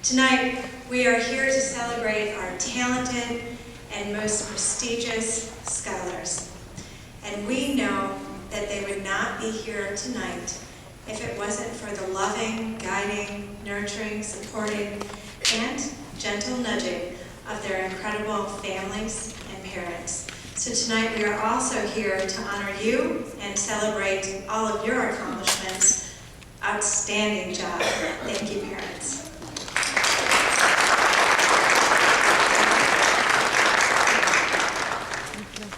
Tonight, we are here to celebrate our talented and most prestigious scholars. And we know that they would not be here tonight if it wasn't for the loving, guiding, nurturing, supporting, and gentle nudging of their incredible families and parents. So tonight, we are also here to honor you and celebrate all of your accomplishments. Outstanding job. Thank you, parents.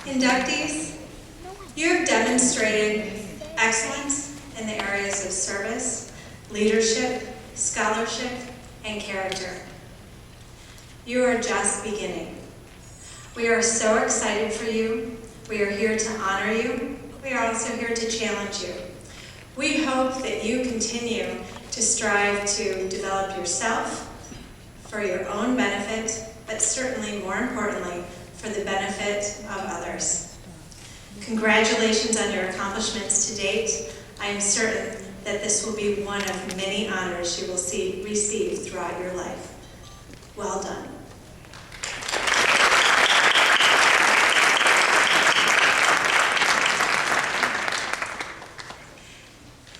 Inductees, you have demonstrated excellence in the areas of service, leadership, scholarship, and character. You are just beginning. We are so excited for you. We are here to honor you. We are also here to challenge you. We hope that you continue to strive to develop yourself for your own benefit, but certainly more importantly, for the benefit of others. Congratulations on your accomplishments to date. I am certain that this will be one of many honors you will receive throughout your life. Well done.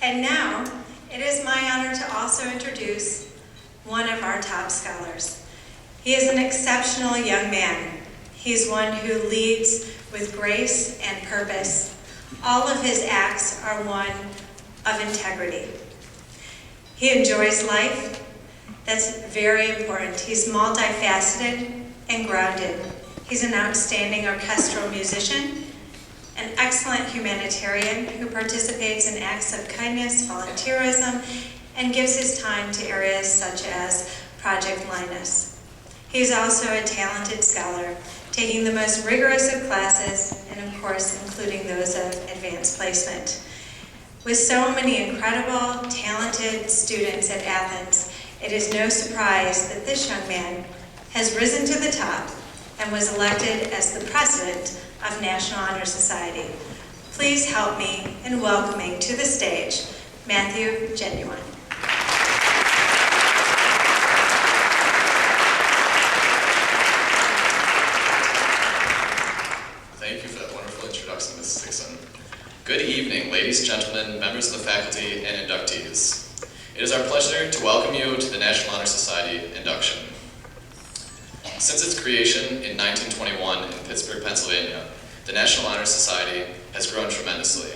And now, it is my honor to also introduce one of our top scholars. He is an exceptional young man. He's one who leads with grace and purpose. All of his acts are one of integrity. He enjoys life. That's very important. He's multifaceted and grounded. He's an outstanding orchestral musician, an excellent humanitarian who participates in acts of kindness, volunteerism, and gives his time to areas such as Project Linus. He's also a talented scholar, taking the most rigorous of classes, and of course, including those of advanced placement. With so many incredible, talented students at Athens, it is no surprise that this young man has risen to the top and was elected as the president of National Honor Society. Please help me in welcoming to the stage Matthew Genuine. Thank you for that wonderful introduction, Mrs. Dixon. Good evening, ladies, gentlemen, members of the faculty, and inductees. It is our pleasure to welcome you to the National Honor Society Induction. Since its creation in 1921 in Pittsburgh, Pennsylvania, the National Honor Society has grown tremendously.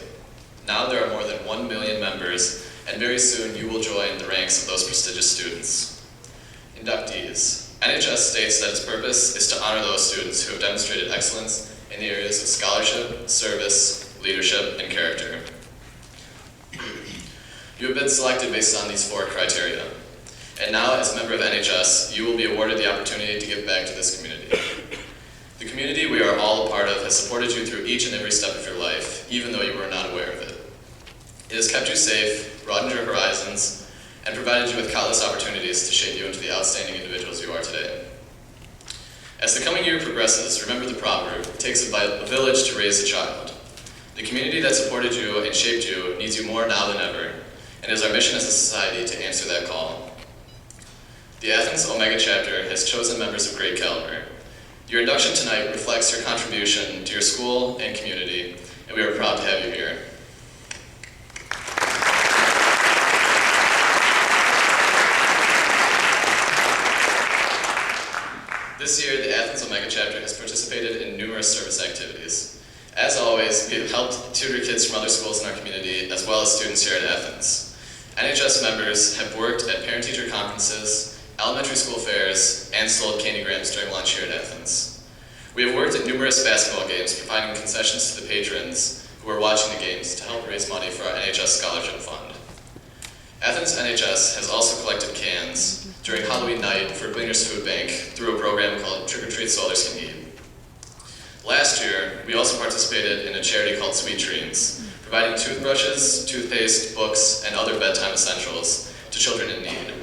Now there are more than 1 million members, and very soon you will join the ranks of those prestigious students. Inductees. NHS states that its purpose is to honor those students who have demonstrated excellence in the areas of scholarship, service, leadership, and character. You have been selected based on these 4 criteria. And now, as a member of NHS, you will be awarded the opportunity to give back to this community. The community we are all a part of has supported you through each and every step of your life, even though you were not aware of it. It has kept you safe, broadened your horizons, and provided you with countless opportunities to shape you into the outstanding individuals you are today. As the coming year progresses, remember the proverb, it takes a village to raise a child. The community that supported you and shaped you needs you more now than ever, and it is our mission as a society to answer that call. The Athens Omega Chapter has chosen members of great caliber. Your induction tonight reflects your contribution to your school and community, and we are proud to have you here. This year, the Athens Omega Chapter has participated in numerous service activities. As always, we have helped tutor kids from other schools in our community, as well as students here at Athens. NHS members have worked at parent-teacher conferences, elementary school fairs, and sold candy grams during lunch here at Athens. We have worked at numerous basketball games, providing concessions to the patrons who are watching the games to help raise money for our NHS Scholarship Fund. Athens NHS has also collected cans during Halloween night for Gleaners Food Bank through a program called Trick or Treat So Others Can Eat. Last year, we also participated in a charity called Sweet Dreams, providing toothbrushes, toothpaste, books, and other bedtime essentials to children in need.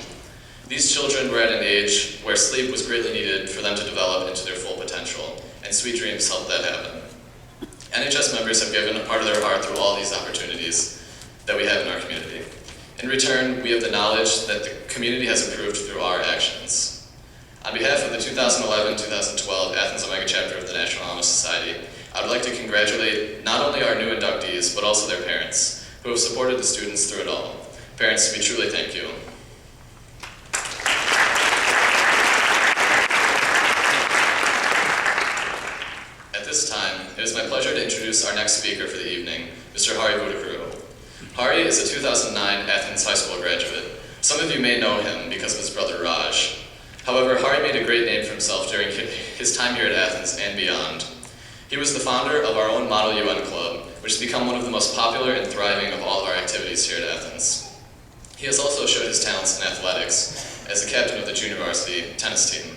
These children were at an age where sleep was greatly needed for them to develop into their full potential, and Sweet Dreams helped that happen. NHS members have given a part of their heart through all these opportunities that we have in our community. In return, we have the knowledge that the community has improved through our actions. On behalf of the 2011-2012 Athens Omega Chapter of the National Honor Society, I would like to congratulate not only our new inductees, but also their parents, who have supported the students through it all. Parents, we truly thank you. At this time, it is my pleasure to introduce our next speaker for the evening, Mr. Hari Vutukuru. Hari is a 2009 Athens High School graduate. Some of you may know him because of his brother Raj. However, Hari made a great name for himself during his time here at Athens and beyond. He was the founder of our own Model UN Club, which has become one of the most popular and thriving of all of our activities here at Athens. He has also showed his talents in athletics as the captain of the junior varsity tennis team.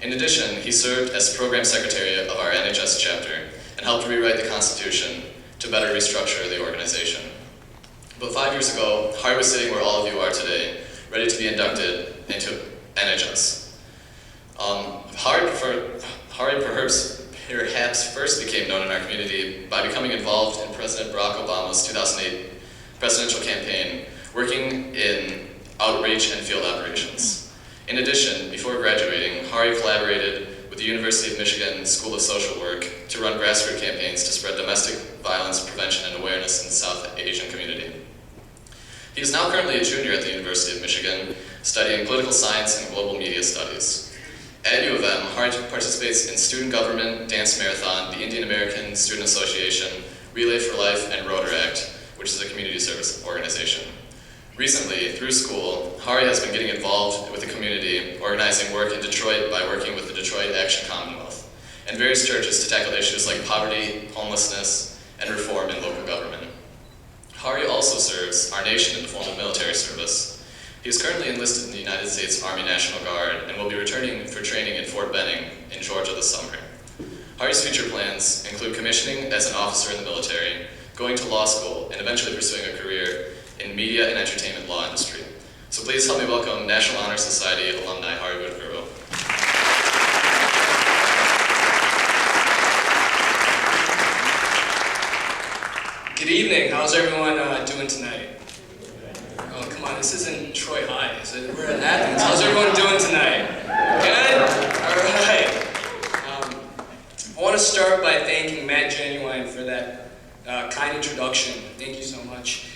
In addition, he served as program secretary of our NHS chapter and helped rewrite the Constitution to better restructure the organization. But 5 years ago, Hari was sitting where all of you are today, ready to be inducted into NHS. Hari perhaps first became known in our community by becoming involved in President Barack Obama's 2008 presidential campaign, working in outreach and field operations. In addition, before graduating, Hari collaborated with the University of Michigan School of Social Work to run grassroots campaigns to spread domestic violence prevention and awareness in the South Asian community. He is now currently a junior at the University of Michigan, studying political science and global media studies. At U of M, Hari participates in Student Government, Dance Marathon, the Indian American Student Association, Relay for Life, and Rotaract, which is a community service organization. Recently, through school, Hari has been getting involved with the community, organizing work in Detroit by working with the Detroit Action Commonwealth, and various churches to tackle issues like poverty, homelessness, and reform in local government. Hari also serves our nation in the form of military service. He is currently enlisted in the United States Army National Guard and will be returning for training in Fort Benning in Georgia this summer. Hari's future plans include commissioning as an officer in the military, going to law school, and eventually pursuing a career in media and entertainment law industry. So please help me welcome National Honor Society alumni Hari Vutukuru. Good evening. How's everyone doing tonight? Oh, come on, this isn't Troy High, is it? We're in Athens. How's everyone doing tonight? Good? All right. I want to start by thanking Matt Genuine for that kind introduction. Thank you so much.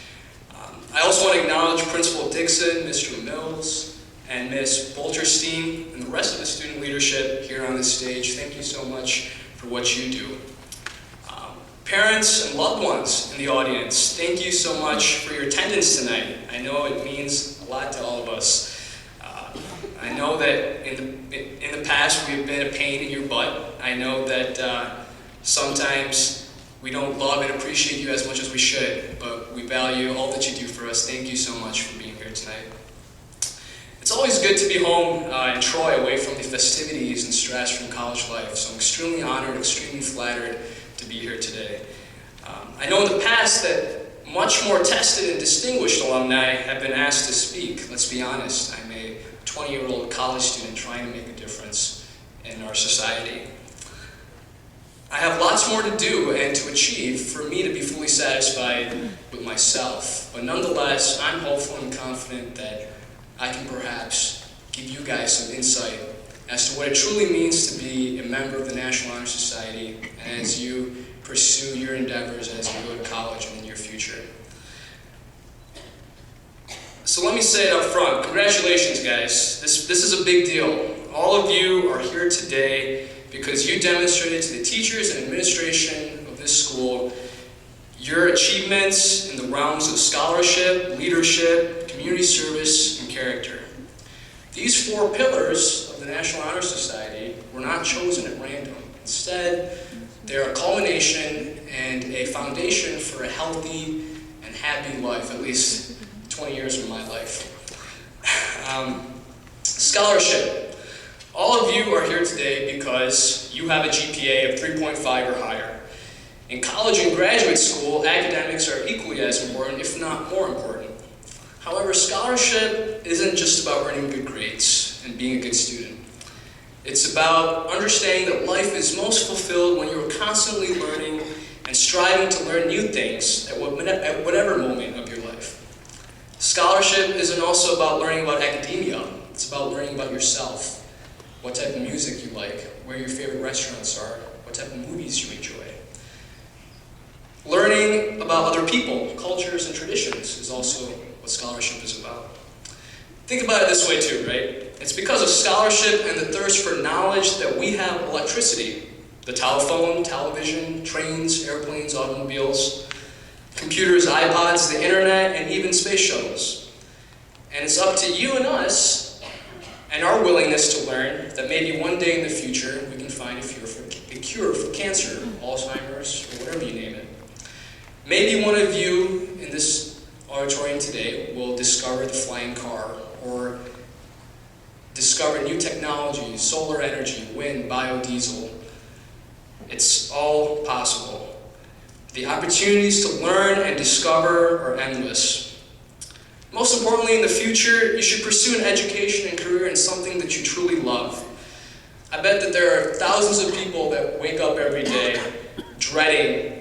I also want to acknowledge Principal Dixon, Mr. Mills, and Ms. Bolterstein, and the rest of the student leadership here on this stage. Thank you so much for what you do. Parents and loved ones in the audience, thank you so much for your attendance tonight. I know it means a lot to all of us. I know that in the past we have been a pain in your butt. I know that sometimes we don't love and appreciate you as much as we should, but we value all that you do for us. Thank you so much for being here tonight. It's always good to be home in Troy, away from the festivities and stress from college life, so I'm extremely honored, extremely flattered to be here today. I know in the past that much more tested and distinguished alumni have been asked to speak. Let's be honest, I'm a 20-year-old college student trying to make a difference in our society. I have lots more to do and to achieve for me to be fully satisfied with myself, but nonetheless, I'm hopeful and confident that I can perhaps give you guys some insight as to what it truly means to be a member of the National Honor Society and as you pursue your endeavors as you go to college in the near future. So let me say it up front. Congratulations, guys. This is a big deal. All of you are here today because you demonstrated to the teachers and administration of this school your achievements in the realms of scholarship, leadership, community service, and character. These 4 pillars of the National Honor Society were not chosen at random. Instead, they're a culmination and a foundation for a healthy and happy life, at least 20 years of my life. Scholarship. All of you are here today because you have a GPA of 3.5 or higher. In college and graduate school, academics are equally as important, if not more important. However, scholarship isn't just about earning good grades and being a good student. It's about understanding that life is most fulfilled when you're constantly learning and striving to learn new things at whatever moment of your life. Scholarship isn't also about learning about academia. It's about learning about yourself, what type of music you like, where your favorite restaurants are, what type of movies you enjoy. Learning about other people, cultures, and traditions is also what scholarship is about. Think about it this way too, right? It's because of scholarship and the thirst for knowledge that we have electricity. The telephone, television, trains, airplanes, automobiles, computers, iPods, the internet, and even space shuttles. And it's up to you and us and our willingness to learn that maybe one day in the future we can find a cure for cancer, Alzheimer's, or whatever you name it. Maybe one of you in this auditorium today will discover the flying car, or discover new technologies, solar energy, wind, biodiesel. It's all possible. The opportunities to learn and discover are endless. Most importantly, in the future, you should pursue an education and career in something that you truly love. I bet that there are thousands of people that wake up every day dreading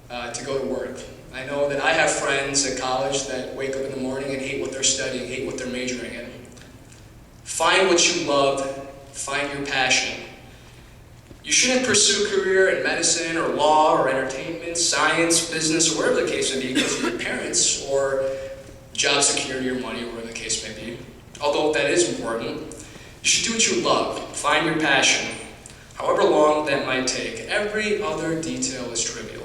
to go to work. I know that I have friends at college that wake up in the morning and hate what they're studying, hate what they're majoring in. Find what you love, find your passion. You shouldn't pursue a career in medicine or law or entertainment, science, business, or whatever the case may be because of your parents or job security or money or whatever the case may be. Although that is important, you should do what you love, find your passion, however long that might take. Every other detail is trivial.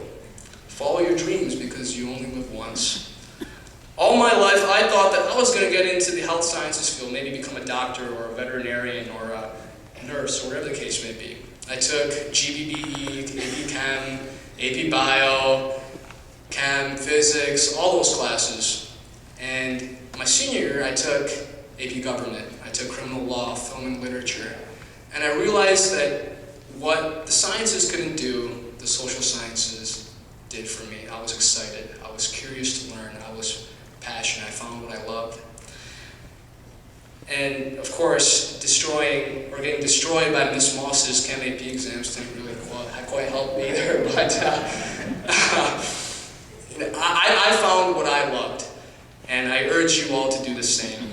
Follow your dreams because you only live once. All my life, I thought that I was going to get into the health sciences field, maybe become a doctor or a veterinarian or a nurse or whatever the case may be. I took GBBE, AP Chem, AP Bio, Chem, Physics, all those classes. And my senior year, I took AP Government. I took Criminal Law, Film and Literature. And I realized that what the sciences couldn't do, the social sciences did for me. I was excited. I was curious to learn. I was passionate. I found what I loved. And of course, getting destroyed by Miss Moss's Chem AP exams didn't really quite help me either. But what I loved, and I urge you all to do the same.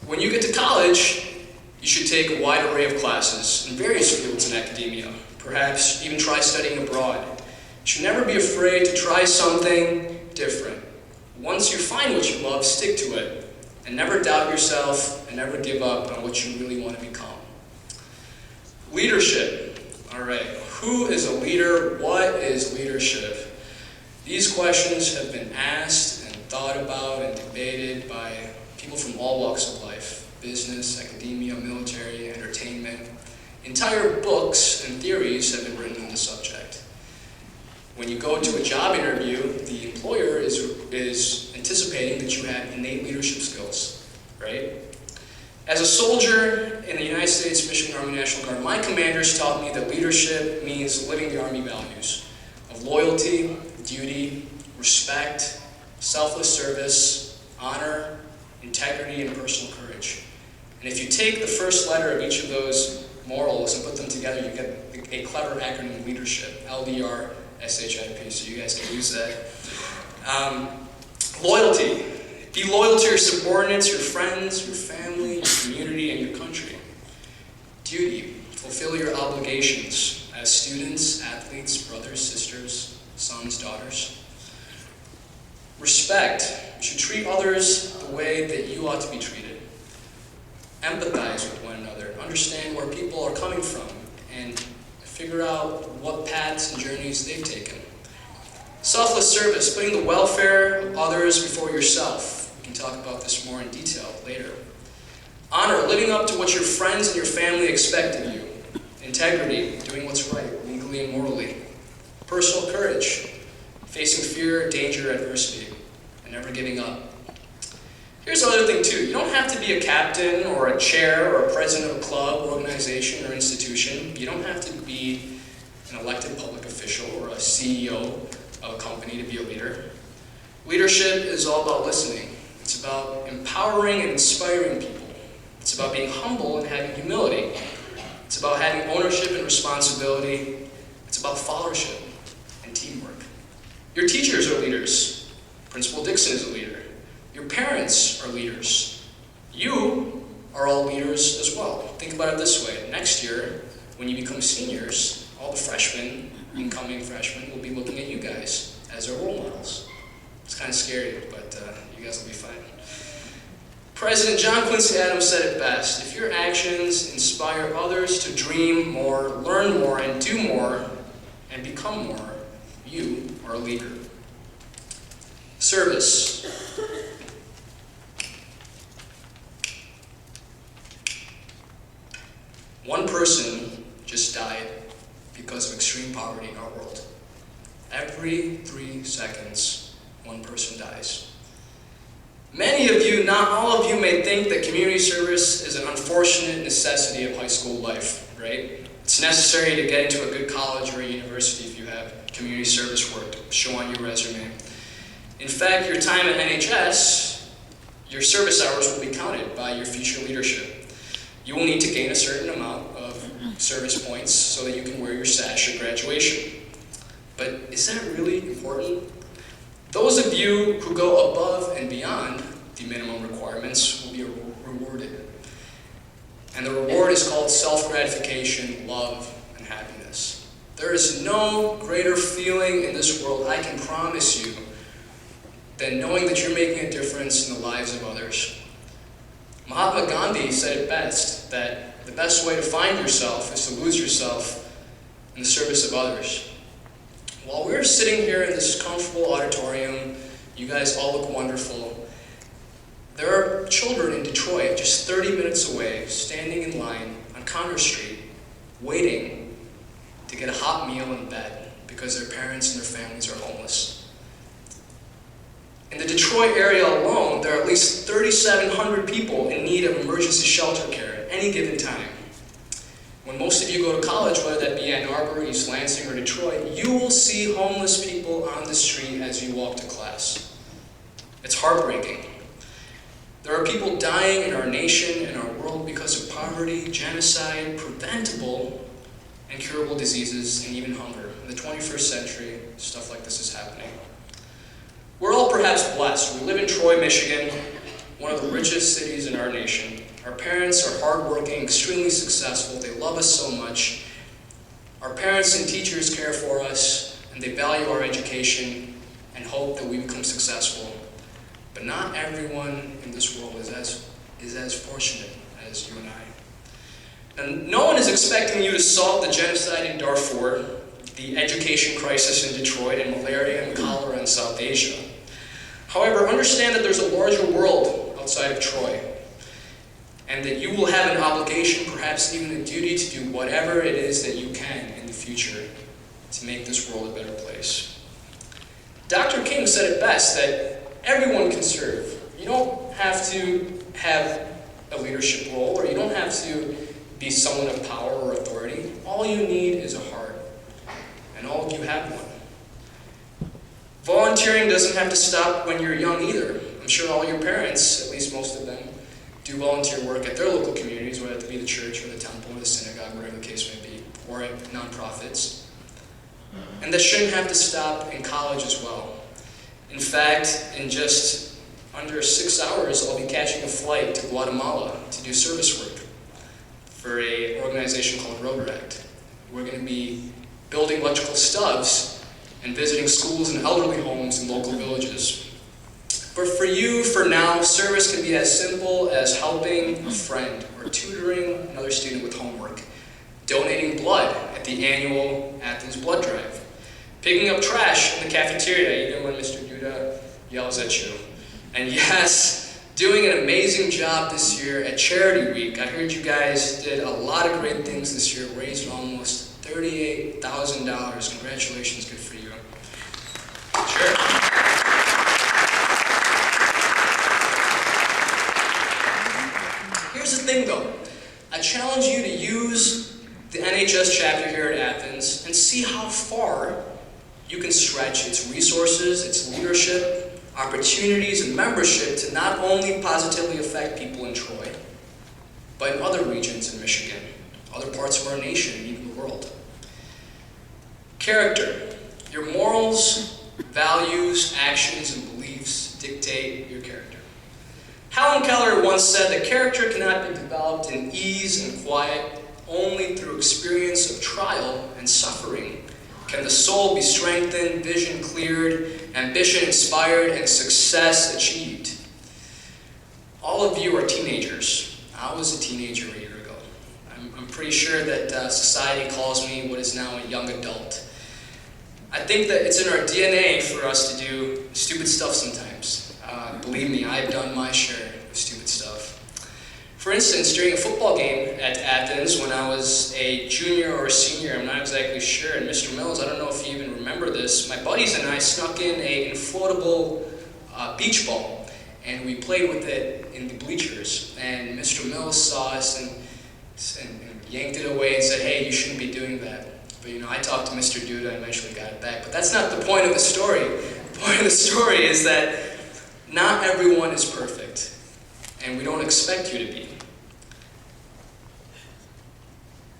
When you get to college, you should take a wide array of classes in various fields in academia, perhaps even try studying abroad. You should never be afraid to try something different. Once you find what you love, stick to it, and never doubt yourself, and never give up on what you really want to become. Leadership. All right, who is a leader? What is leadership? These questions have been asked and thought about and debated by people from all walks of life: business, academia, military, entertainment. Entire books and theories have been written on the subject. When you go to a job interview, the employer is anticipating that you have innate leadership skills, right? As a soldier in the United States Michigan Army National Guard, my commanders taught me that leadership means living the Army values of loyalty, duty, respect, selfless service, honor, integrity, and personal courage. And if you take the first letter of each of those morals and put them together, you get a clever acronym: leadership, LDRSHIP, so you guys can use that. Loyalty. Be loyal to your subordinates, your friends, your family, your community, and your country. Duty. Fulfill your obligations as students, athletes, brothers, sisters, sons, daughters. Respect. You should treat others the way that you ought to be treated. Empathize with one another. Understand where people are coming from and figure out what paths and journeys they've taken. Selfless service. Putting the welfare of others before yourself. We can talk about this more in detail later. Honor. Living up to what your friends and your family expect of you. Integrity. Doing what's right, legally and morally. Personal courage. Facing fear, danger, adversity, and never giving up. Here's the other thing too. You don't have to be a captain or a chair or a president of a club, organization, or institution. You don't have to be an elected public official or a CEO of a company to be a leader. Leadership is all about listening. It's about empowering and inspiring people. It's about being humble and having humility. It's about having ownership and responsibility. It's about followership and teamwork. Your teachers are leaders. Principal Dixon is a leader. Your parents are leaders. You are all leaders as well. Think about it this way. Next year, when you become seniors, all the freshmen, incoming freshmen, will be looking at you guys as their role models. It's kind of scary, but you guys will be fine. President John Quincy Adams said it best: if your actions inspire others to dream more, learn more, and do more, and become more, you are a leader. Service. One person just died because of extreme poverty in our world. Every 3 seconds, one person dies. Many of you, not all of you, may think that community service is an unfortunate necessity of high school life, right? It's necessary to get into a good college or a university if you have community service work to show on your resume. In fact, your time at NHS, your service hours will be counted by your future leadership. You will need to gain a certain amount of service points so that you can wear your sash at graduation. But is that really important? Those of you who go above and beyond the minimum requirements will be rewarded. And the reward is called self-gratification, love, and happiness. There is no greater feeling in this world, I can promise you, than knowing that you're making a difference in the lives of others. Mahatma Gandhi said it best, that the best way to find yourself is to lose yourself in the service of others. While we're sitting here in this comfortable auditorium, you guys all look wonderful. There are children in Detroit, just 30 minutes away, standing in line on Conner Street, waiting to get a hot meal in bed because their parents and their families are homeless. In the Detroit area alone, there are at least 3,700 people in need of emergency shelter care at any given time. When most of you go to college, whether that be Ann Arbor, East Lansing, or Detroit, you will see homeless people on the street as you walk to class. It's heartbreaking. There are people dying in our nation and our world because of poverty, genocide, preventable and curable diseases, and even hunger. In the 21st century, stuff like this is happening. We're all perhaps blessed. We live in Troy, Michigan, one of the richest cities in our nation. Our parents are hardworking, extremely successful. They love us so much. Our parents and teachers care for us, and they value our education and hope that we become successful. But not everyone in this world is as fortunate as you and I. And no one is expecting you to solve the genocide in Darfur, the education crisis in Detroit, and malaria and cholera in South Asia. However, understand that there's a larger world outside of Troy, and that you will have an obligation, perhaps even a duty, to do whatever it is that you can in the future to make this world a better place. Dr. King said it best, that everyone can serve. You don't have to have a leadership role, or you don't have to be someone of power or authority. All you need is a heart, and all of you have one. Volunteering doesn't have to stop when you're young either. I'm sure all your parents, at least most of them, do volunteer work at their local communities, whether it be the church or the temple or the synagogue, whatever the case may be, or at nonprofits. And that shouldn't have to stop in college as well. In fact, in just under 6 hours, I'll be catching a flight to Guatemala to do service work for an organization called Rotaract. We're going to be building electrical stubs and visiting schools and elderly homes in local villages. But for you, for now, service can be as simple as helping a friend or tutoring another student with homework, donating blood at the annual Athens blood drive, picking up trash in the cafeteria even when Mr. Duda yells at you. And yes, doing an amazing job this year at Charity Week. I heard you guys did a lot of great things this year, raised almost $38,000. Congratulations, good for you. Sure. Here's the thing though, I challenge you to use the NHS chapter here at Athens and see how far you can stretch its resources, its leadership, opportunities, and membership to not only positively affect people in Troy, but in other regions in Michigan, other parts of our nation, and even the world. Character. Your morals, values, actions, and beliefs dictate your character. Helen Keller once said that character cannot be developed in ease and quiet. Only through experience of trial and suffering can the soul be strengthened, vision cleared, ambition inspired, and success achieved. All of you are teenagers. I was a teenager a year ago. I'm pretty sure that society calls me what is now a young adult. I think that it's in our DNA for us to do stupid stuff sometimes. Believe me, I've done my share of stupid stuff. For instance, during a football game at Athens when I was a junior or a senior, I'm not exactly sure, and Mr. Mills, I don't know if you even remember this, my buddies and I snuck in an inflatable beach ball, and we played with it in the bleachers, and Mr. Mills saw us and yanked it away and said, hey, you shouldn't be doing that. But I talked to Mr. Duda and eventually got it back. But that's not the point of the story. The point of the story is that not everyone is perfect, and we don't expect you to be.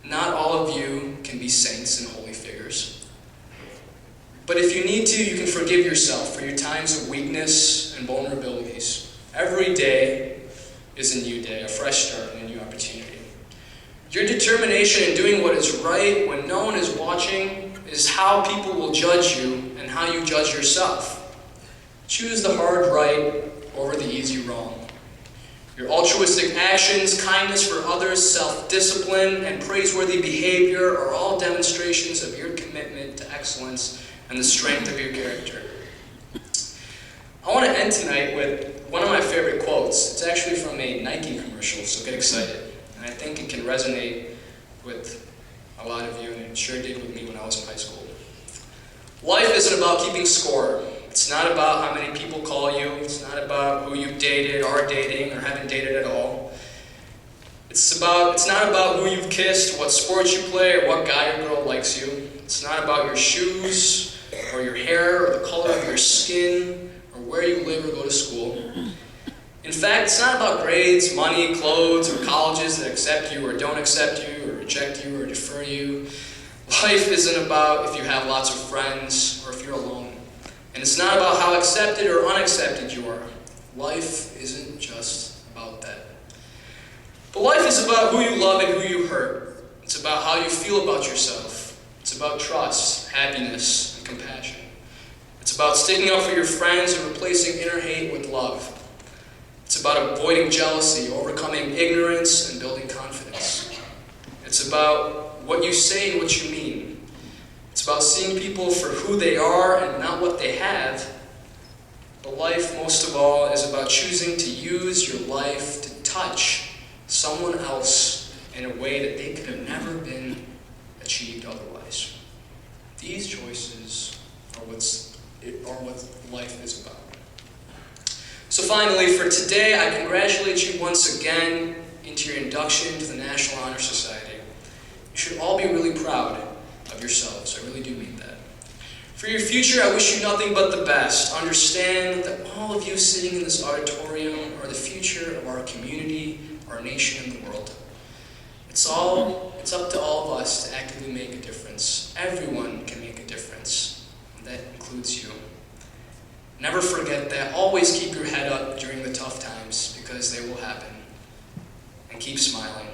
Not all of you can be saints and holy figures. But if you need to, you can forgive yourself for your times of weakness and vulnerabilities. Every day is a new day, a fresh start and a new opportunity. Your determination in doing what is right when no one is watching is how people will judge you and how you judge yourself. Choose the hard right over the easy wrong. Your altruistic actions, kindness for others, self-discipline, and praiseworthy behavior are all demonstrations of your commitment to excellence and the strength of your character. I want to end tonight with one of my favorite quotes. It's actually from a Nike commercial, so get excited. And I think it can resonate with a lot of you, and it sure did with me when I was in high school. Life isn't about keeping score. It's not about how many people call you. It's not about who you've dated, are dating, or haven't dated at all. It's not about who you've kissed, what sports you play, or what guy or girl likes you. It's not about your shoes, or your hair, or the color of your skin, or where you live or go to school. In fact, it's not about grades, money, clothes, or colleges that accept you or don't accept you, or reject you or defer you. Life isn't about if you have lots of friends or if you're alone. And it's not about how accepted or unaccepted you are. Life isn't just about that. But life is about who you love and who you hurt. It's about how you feel about yourself. It's about trust, happiness, and compassion. It's about sticking up for your friends and replacing inner hate with love. It's about avoiding jealousy, overcoming ignorance, and building confidence. It's about what you say and what you mean. It's about seeing people for who they are and not what they have. But life, most of all, is about choosing to use your life to touch someone else in a way that they could have never been achieved otherwise. These choices are what life is about. So finally, for today, I congratulate you once again into your induction to the National Honor Society. You should all be really proud of yourselves. I really do mean that. For your future, I wish you nothing but the best. Understand that all of you sitting in this auditorium are the future of our community, our nation, and the world. It's up to all of us to actively make a difference. Everyone can make a difference, and that includes you. Never forget that. Always keep your head up during the tough times, because they will happen. And keep smiling.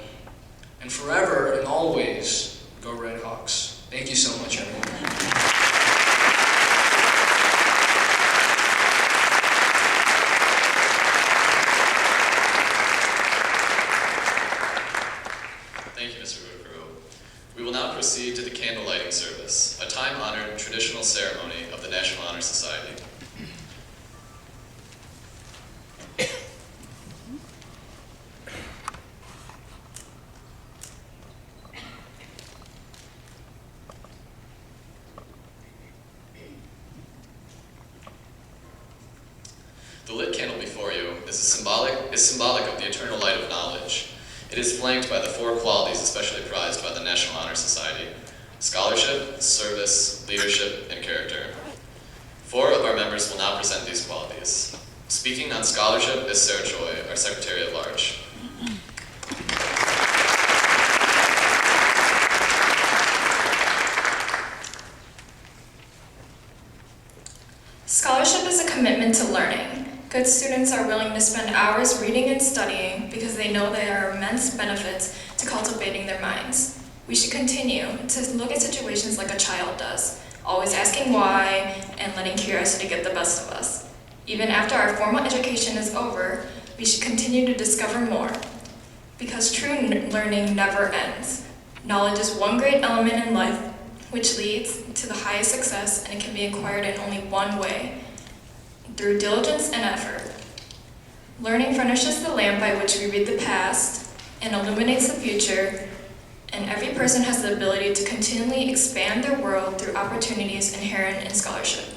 And forever and always, go Red Hawks. Thank you so much, everyone. Thank you, Mr. Vutukuru. We will now proceed to the candle lighting service, a time-honored traditional ceremony of the National Honor Society. The lit candle before you is symbolic of the eternal light of knowledge. It is flanked by the four qualities especially prized by the National Honor Society: scholarship, service, leadership, and character. 4 of our members will now present these qualities. Speaking on scholarship is Sarah Choi, our Secretary at Large. Scholarship is a commitment to learning. Good students are willing to spend hours reading and studying because they know there are immense benefits to cultivating their minds. We should continue to look at situations like a child does, always asking why and letting curiosity get the best of us. Even after our formal education is over, we should continue to discover more, because true learning never ends. Knowledge is one great element in life which leads to the highest success, and it can be acquired in only one way: through diligence and effort. Learning furnishes the lamp by which we read the past and illuminates the future, and every person has the ability to continually expand their world through opportunities inherent in scholarship.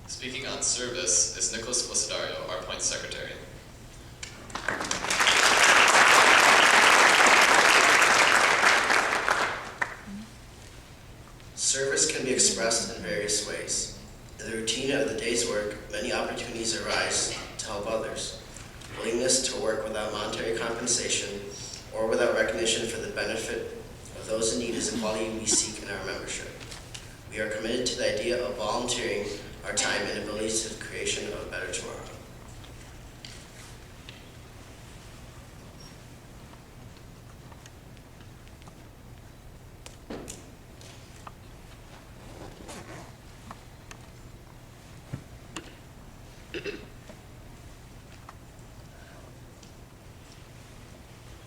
Speaking on service is Nicholas Flosidario, our Point Secretary. Service can be expressed in various ways. In the routine of the day's work, many opportunities arise to help others. Willingness to work without monetary compensation or without recognition for the benefit of those in need is a quality we seek in our membership. We are committed to the idea of volunteering our time and abilities to the creation of a better tomorrow.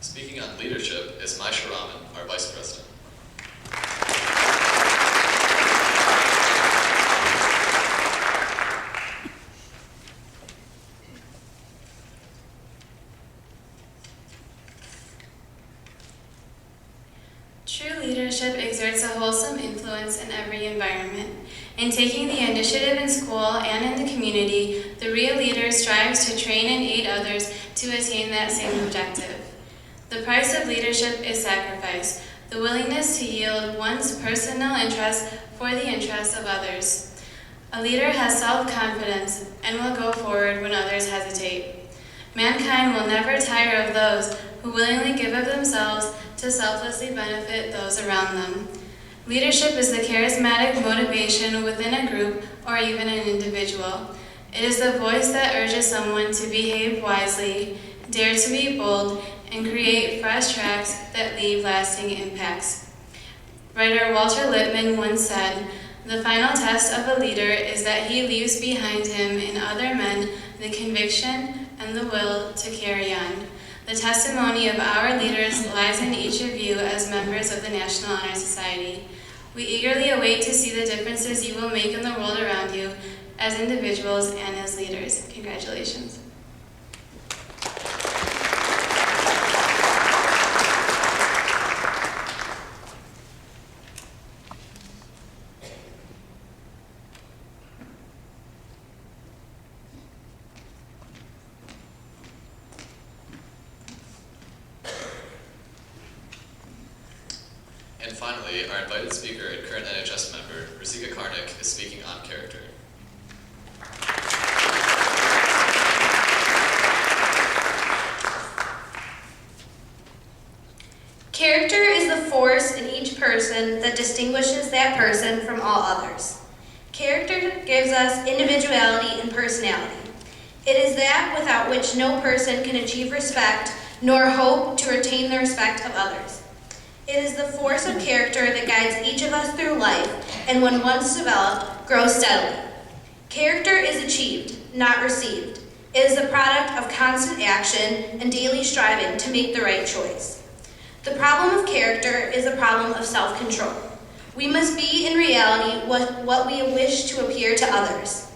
Speaking on leadership is Maisha Raman, our Vice President. True leadership exerts a wholesome influence in every environment. In taking the initiative in school and in the community, the real leader strives to train and aid others to attain that same objective. The price of leadership is sacrifice. the willingness to yield one's personal interest for the interests of others. A leader has self-confidence and will go forward when others hesitate. Mankind will never tire of those who willingly give of themselves to selflessly benefit those around them. Leadership is the charismatic motivation within a group or even an individual. It is the voice that urges someone to behave wisely, dare to be bold, and create fresh tracks that leave lasting impacts. Writer Walter Lippmann once said, "The final test of a leader is that he leaves behind him in other men the conviction and the will to carry on." The testimony of our leaders lies in each of you as members of the National Honor Society. We eagerly await to see the differences you will make in the world around you as individuals and as leaders. Congratulations. And finally, our invited speaker and current NHS member, Rosika Karnik, is speaking on character. Character is the force in each person that distinguishes that person from all others. Character gives us individuality and personality. It is that without which no person can achieve respect nor hope to retain the respect of others. It is the force of character that guides each of us through life and when once developed, grows steadily. Character is achieved, not received. It is the product of constant action and daily striving to make the right choice. The problem of character is a problem of self-control. We must be in reality what we wish to appear to others.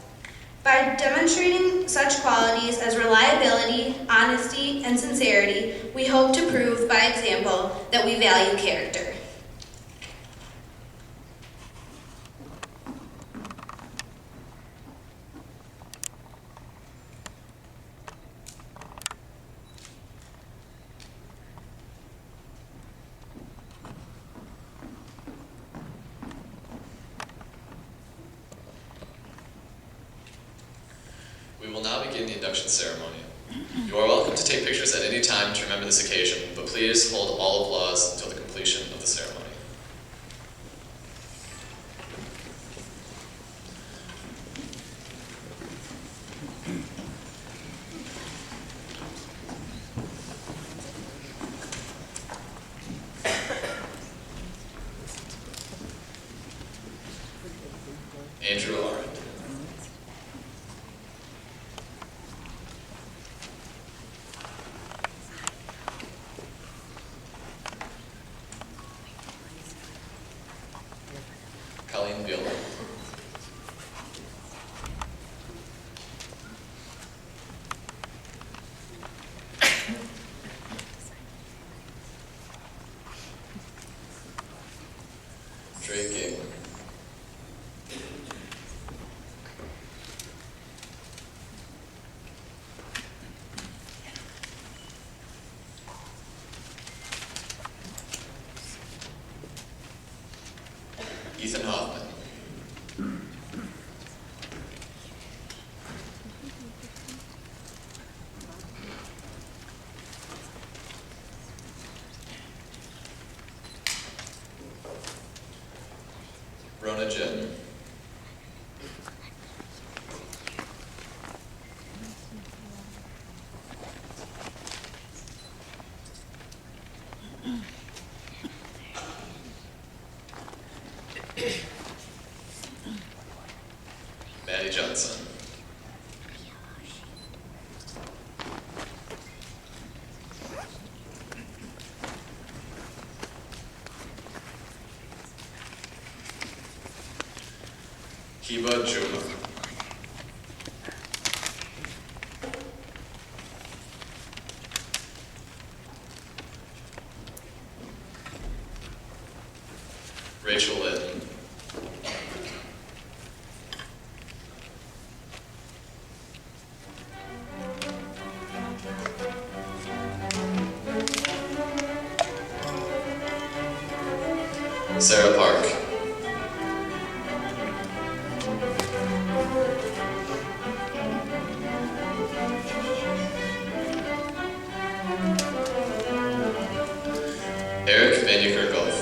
By demonstrating such qualities as reliability, honesty, and sincerity, we hope to prove by example that we value character. We will now begin the induction ceremony. You are welcome to take pictures at any time to remember this occasion, but please hold all applause until the completion of the ceremony. Andrew Arendt. Colleen Beal. Drake Gable. Ethan Hoffman. Rona Jin. Maddie Johnson. Hiba Juma. Rachel Lynn. Sarah Park. Eric Vanderkerkhoff.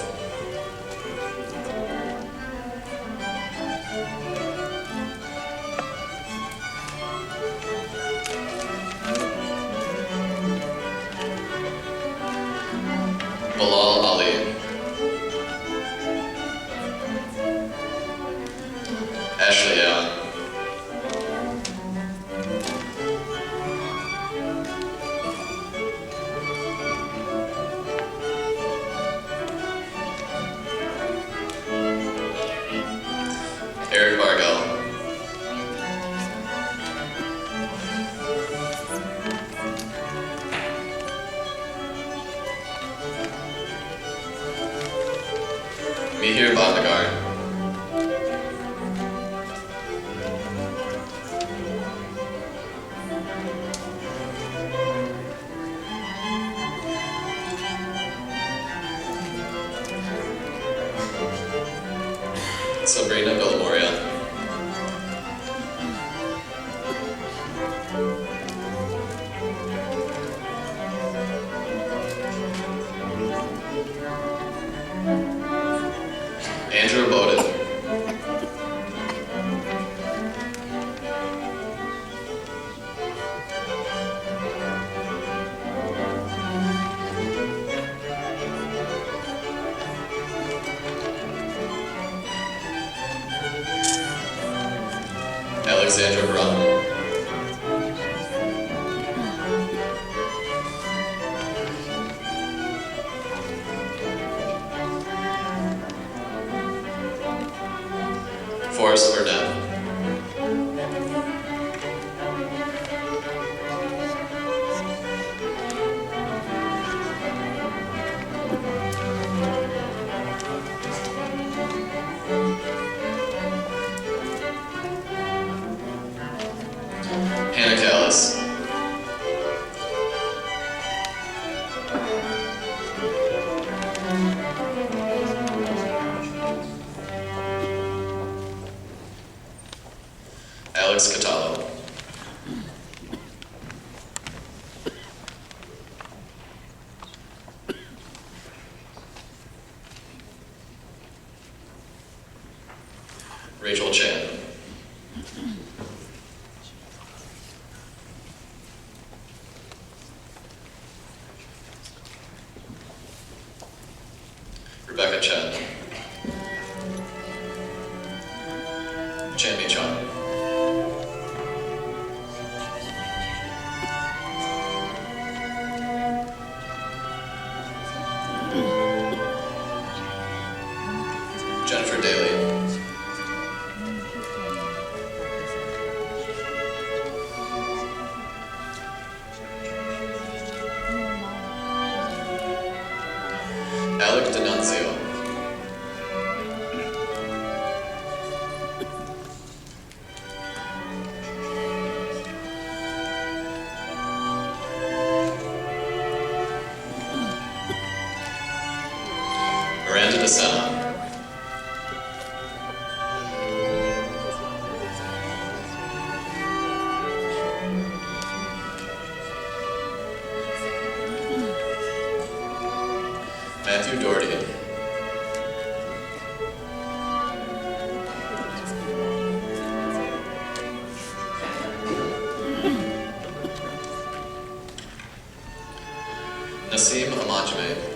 Bilal Ali. Ashley Allen. Eric Bargell. Mihir Bhatnagar. Sabrina Villamoria. Andrew Bowden. Alexandra Brown. Forrest Burnett. Hannah Callis. Alex Cataldo. Rachel Chan. Rebecca Chen. Chanmi Chan. Jennifer Daly. Alec D'Annunzio. Miranda DeSena. Matthew Doherty. Nasim Amanjame.